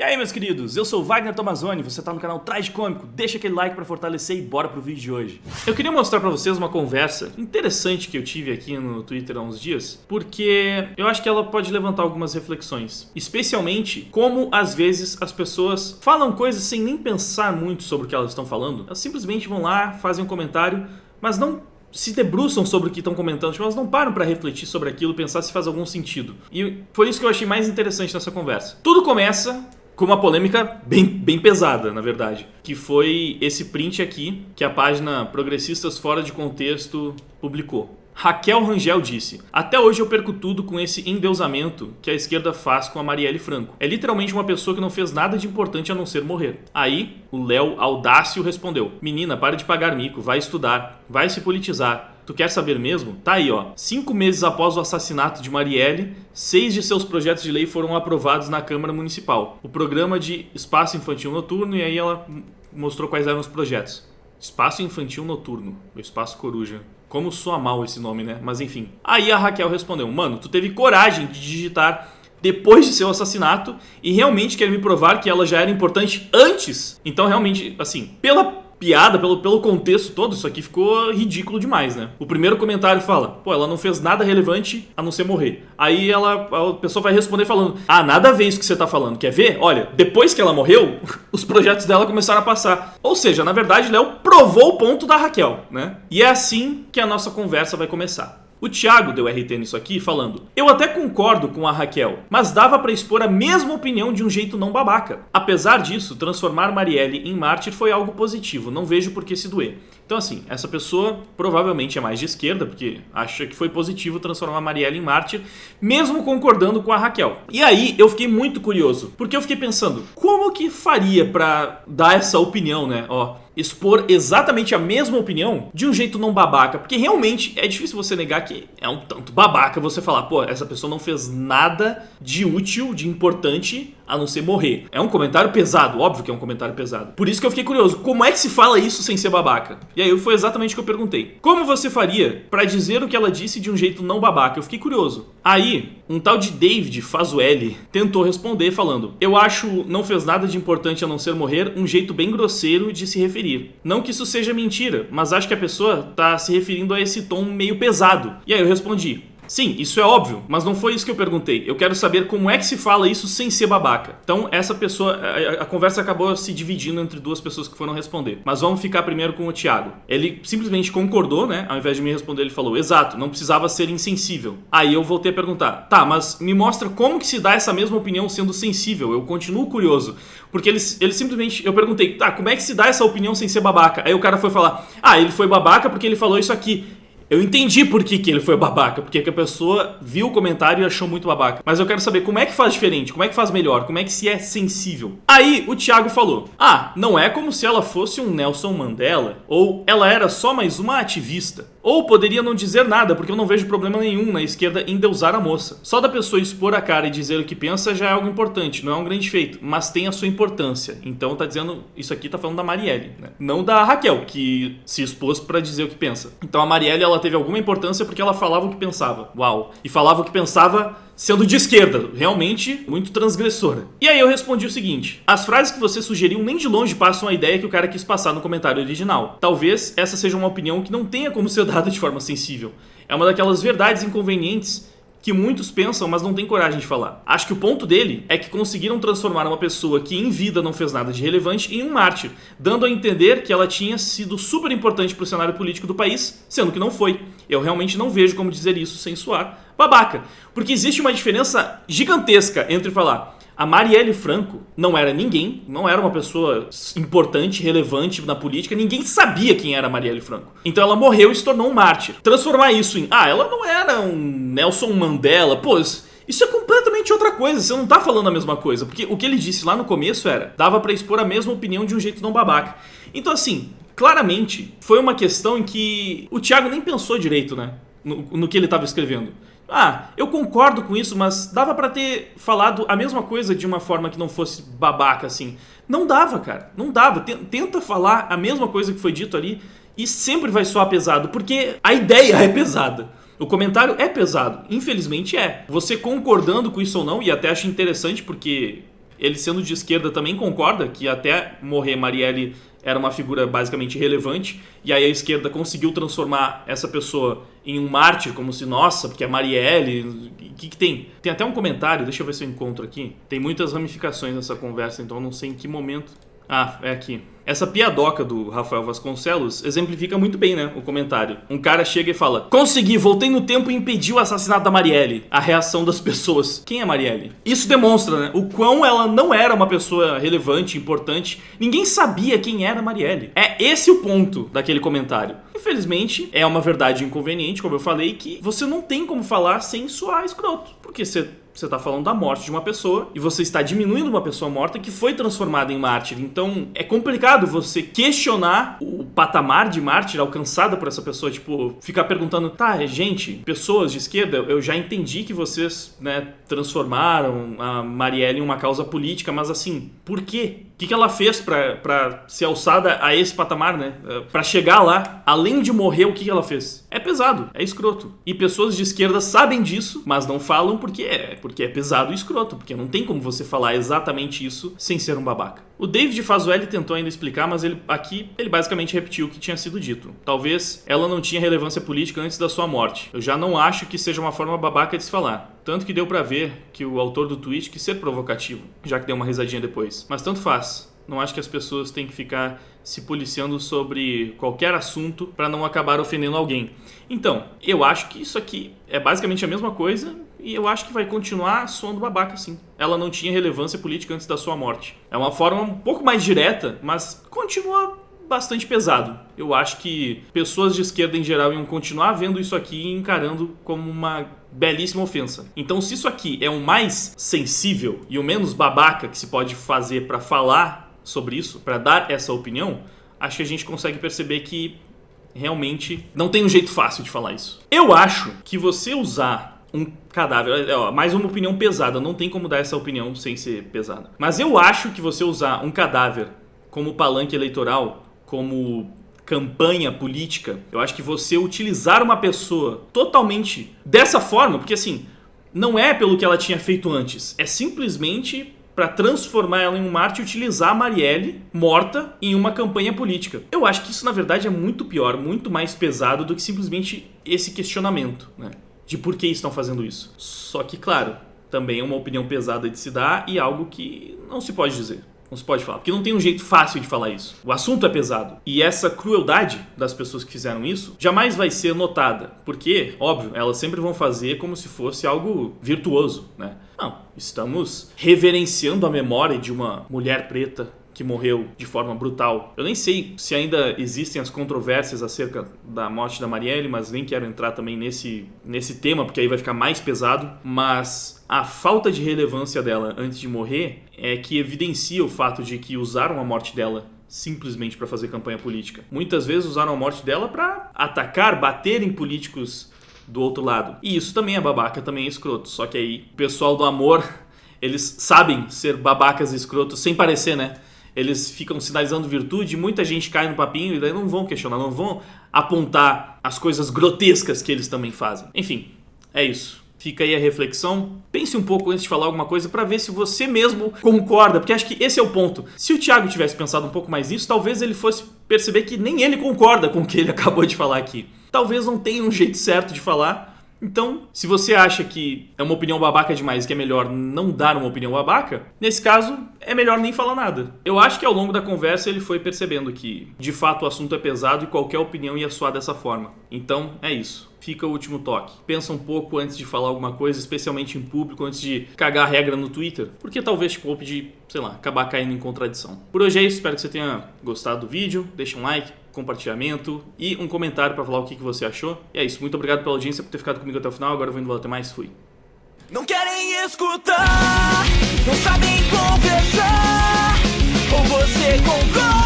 aí, meus queridos, eu sou o Wagner Tomazoni, você tá no canal Tragicômico, deixa aquele like pra fortalecer e bora pro vídeo de hoje. Eu queria mostrar pra vocês uma conversa interessante que eu tive aqui no Twitter há uns dias, porque eu acho que ela pode levantar algumas reflexões, especialmente como às vezes as pessoas falam coisas sem nem pensar muito sobre o que elas estão falando. Elas simplesmente vão lá, fazem um comentário, mas não se debruçam sobre o que estão comentando, tipo, elas não param pra refletir sobre aquilo, pensar se faz algum sentido. E foi isso que eu achei mais interessante nessa conversa. Tudo começa com uma polêmica bem pesada, na verdade, que foi esse print aqui que a página Progressistas Fora de Contexto publicou. Raquel Rangel disse: até hoje eu perco tudo com esse endeusamento que a esquerda faz com a Marielle Franco. É literalmente uma pessoa que não fez nada de importante a não ser morrer. Aí, o Léo Audácio respondeu: menina, para de pagar mico, vai estudar, vai se politizar. Tu quer saber mesmo? Tá aí, ó. 5 meses após o assassinato de Marielle, 6 de seus projetos de lei foram aprovados na Câmara Municipal. O programa de Espaço Infantil Noturno, e aí ela mostrou quais eram os projetos. Espaço Infantil Noturno, o Espaço Coruja. Como soa mal esse nome, né? Mas enfim. Aí a Raquel respondeu: mano, tu teve coragem de digitar depois de seu assassinato e realmente quer me provar que ela já era importante antes? Então realmente, assim, pela piada, pelo contexto todo, isso aqui ficou ridículo demais, né? O primeiro comentário fala: pô, ela não fez nada relevante a não ser morrer. Aí a pessoa vai responder falando: ah, nada a ver isso que você tá falando, quer ver? Olha, depois que ela morreu, os projetos dela começaram a passar. Ou seja, na verdade, Léo provou o ponto da Raquel, né? E é assim que a nossa conversa vai começar. O Thiago deu RT nisso aqui falando: eu até concordo com a Raquel, mas dava pra expor a mesma opinião de um jeito não babaca. Apesar disso, transformar Marielle em mártir foi algo positivo, não vejo por que se doer. Então assim, essa pessoa provavelmente é mais de esquerda, porque acha que foi positivo transformar Marielle em mártir, mesmo concordando com a Raquel. E aí eu fiquei muito curioso, porque eu fiquei pensando, como que faria pra dar essa opinião, né? Ó, expor exatamente a mesma opinião de um jeito não babaca, porque realmente é difícil você negar que é um tanto babaca você falar: pô, essa pessoa não fez nada de útil, de importante, a não ser morrer. É um comentário pesado, óbvio que é um comentário pesado. Por isso que eu fiquei curioso, como é que se fala isso sem ser babaca? E aí foi exatamente o que eu perguntei: como você faria pra dizer o que ela disse de um jeito não babaca? Eu fiquei curioso. Aí, um tal de David Fazueli tentou responder falando: eu acho não fez nada de importante a não ser morrer um jeito bem grosseiro de se referir. Não que isso seja mentira, mas acho que a pessoa tá se referindo a esse tom meio pesado. E aí eu respondi: sim, isso é óbvio, mas não foi isso que eu perguntei. Eu quero saber como é que se fala isso sem ser babaca. Então essa pessoa, a conversa acabou se dividindo entre duas pessoas que foram responder. Mas vamos ficar primeiro com o Thiago. Ele simplesmente concordou, né? Ao invés de me responder, ele falou: exato, não precisava ser insensível. Aí eu voltei a perguntar: tá, mas me mostra como que se dá essa mesma opinião sendo sensível. Eu continuo curioso. Porque ele simplesmente, eu perguntei: tá, como é que se dá essa opinião sem ser babaca? Aí o cara foi falar: ah, ele foi babaca porque ele falou isso aqui. Eu entendi por que ele foi babaca, porque a pessoa viu o comentário e achou muito babaca. Mas eu quero saber como é que faz diferente, como é que faz melhor, como é que se é sensível. Aí o Thiago falou: ah, não é como se ela fosse um Nelson Mandela, ou ela era só mais uma ativista. Ou poderia não dizer nada, porque eu não vejo problema nenhum na esquerda endeusar a moça. Só da pessoa expor a cara e dizer o que pensa já é algo importante, não é um grande feito, mas tem a sua importância. Então tá dizendo, isso aqui tá falando da Marielle, né? Não da Raquel, que se expôs pra dizer o que pensa. Então a Marielle, ela teve alguma importância porque ela falava o que pensava. Uau! E falava o que pensava sendo de esquerda, realmente muito transgressora. E aí eu respondi o seguinte: as frases que você sugeriu nem de longe passam a ideia que o cara quis passar no comentário original. Talvez essa seja uma opinião que não tenha como ser dada de forma sensível. É uma daquelas verdades inconvenientes que muitos pensam, mas não tem coragem de falar. Acho que o ponto dele é que conseguiram transformar uma pessoa que em vida não fez nada de relevante em um mártir, dando a entender que ela tinha sido super importante para o cenário político do país, sendo que não foi. Eu realmente não vejo como dizer isso sem soar babaca, porque existe uma diferença gigantesca entre falar: a Marielle Franco não era ninguém, não era uma pessoa importante, relevante na política, ninguém sabia quem era a Marielle Franco. Então ela morreu e se tornou um mártir. Transformar isso em: ah, ela não era um Nelson Mandela, pô, isso é completamente outra coisa, você não tá falando a mesma coisa. Porque o que ele disse lá no começo era: dava pra expor a mesma opinião de um jeito não babaca. Então assim, claramente foi uma questão em que o Thiago nem pensou direito, né, no que ele tava escrevendo. Ah, eu concordo com isso, mas dava pra ter falado a mesma coisa de uma forma que não fosse babaca, assim. Não dava, cara, não dava. Tenta falar a mesma coisa que foi dito ali e sempre vai soar pesado, porque a ideia é pesada. O comentário é pesado, infelizmente é. Você concordando com isso ou não, e até acho interessante porque ele sendo de esquerda também concorda que até morrer Marielle era uma figura basicamente irrelevante, e aí a esquerda conseguiu transformar essa pessoa em um mártir, como se, nossa, porque é Marielle, o que tem? Tem até um comentário, deixa eu ver se eu encontro aqui. Tem muitas ramificações nessa conversa, então eu não sei em que momento... Ah, é aqui. Essa piadoca do Rafael Vasconcelos exemplifica muito bem, né, o comentário. Um cara chega e fala: consegui, voltei no tempo e impedi o assassinato da Marielle. A reação das pessoas: quem é Marielle? Isso demonstra, né, o quão ela não era uma pessoa relevante, importante. Ninguém sabia quem era Marielle. É esse o ponto daquele comentário. Infelizmente, é uma verdade inconveniente, como eu falei, que você não tem como falar sem soar escroto. Porque você está falando da morte de uma pessoa e você está diminuindo uma pessoa morta que foi transformada em mártir. Então é complicado você questionar o patamar de mártir alcançado por essa pessoa. Tipo, ficar perguntando: tá, gente, pessoas de esquerda, eu já entendi que vocês, né, transformaram a Marielle em uma causa política, mas assim, por quê? O que ela fez pra ser alçada a esse patamar, né? Pra chegar lá, além de morrer, o que ela fez? É pesado, é escroto. E pessoas de esquerda sabem disso, mas não falam porque é pesado e escroto, porque não tem como você falar exatamente isso sem ser um babaca. O David Fazueli tentou ainda explicar, mas ele basicamente repetiu o que tinha sido dito. Talvez ela não tinha relevância política antes da sua morte. Eu já não acho que seja uma forma babaca de se falar. Tanto que deu pra ver que o autor do tweet quis ser provocativo, já que deu uma risadinha depois. Mas tanto faz. Não acho que as pessoas têm que ficar se policiando sobre qualquer assunto para não acabar ofendendo alguém. Então, eu acho que isso aqui é basicamente a mesma coisa e eu acho que vai continuar soando babaca sim. Ela não tinha relevância política antes da sua morte. É uma forma um pouco mais direta, mas continua bastante pesado. Eu acho que pessoas de esquerda em geral iam continuar vendo isso aqui e encarando como uma belíssima ofensa. Então, se isso aqui é o mais sensível e o menos babaca que se pode fazer para falar sobre isso, para dar essa opinião, acho que a gente consegue perceber que realmente não tem um jeito fácil de falar isso. Eu acho que você usar um cadáver, mais uma opinião pesada, não tem como dar essa opinião sem ser pesada, mas eu acho que você usar um cadáver como palanque eleitoral, como campanha política, eu acho que você utilizar uma pessoa totalmente dessa forma, porque assim, não é pelo que ela tinha feito antes, é simplesmente para transformar ela em um mártir e utilizar a Marielle morta em uma campanha política. Eu acho que isso, na verdade, é muito pior, muito mais pesado do que simplesmente esse questionamento, né, de por que estão fazendo isso. Só que, claro, também é uma opinião pesada de se dar e algo que não se pode dizer. Não se pode falar, porque não tem um jeito fácil de falar isso. O assunto é pesado. E essa crueldade das pessoas que fizeram isso jamais vai ser notada. Porque, óbvio, elas sempre vão fazer como se fosse algo virtuoso, né? Não, estamos reverenciando a memória de uma mulher preta que morreu de forma brutal. Eu nem sei se ainda existem as controvérsias acerca da morte da Marielle, mas nem quero entrar também nesse tema, porque aí vai ficar mais pesado. Mas a falta de relevância dela antes de morrer é que evidencia o fato de que usaram a morte dela simplesmente para fazer campanha política. Muitas vezes usaram a morte dela para atacar, bater em políticos do outro lado. E isso também é babaca, também é escroto. Só que aí o pessoal do amor, eles sabem ser babacas e escrotos sem parecer, né? Eles ficam sinalizando virtude, muita gente cai no papinho e daí não vão questionar, não vão apontar as coisas grotescas que eles também fazem. Enfim, é isso. Fica aí a reflexão. Pense um pouco antes de falar alguma coisa para ver se você mesmo concorda, porque acho que esse é o ponto. Se o Thiago tivesse pensado um pouco mais nisso, talvez ele fosse perceber que nem ele concorda com o que ele acabou de falar aqui. Talvez não tenha um jeito certo de falar. Então, se você acha que é uma opinião babaca demais e que é melhor não dar uma opinião babaca, nesse caso, é melhor nem falar nada. Eu acho que ao longo da conversa ele foi percebendo que, de fato, o assunto é pesado e qualquer opinião ia soar dessa forma. Então, é isso. Fica o último toque. Pensa um pouco antes de falar alguma coisa, especialmente em público, antes de cagar a regra no Twitter, porque talvez te poupe de, sei lá, acabar caindo em contradição. Por hoje é isso, espero que você tenha gostado do vídeo. Deixa um like, compartilhamento e um comentário para falar o que você achou. E é isso, muito obrigado pela audiência, por ter ficado comigo até o final. Agora eu vou indo, até mais, fui. Não querem escutar, não sabem conversar, ou você concorda?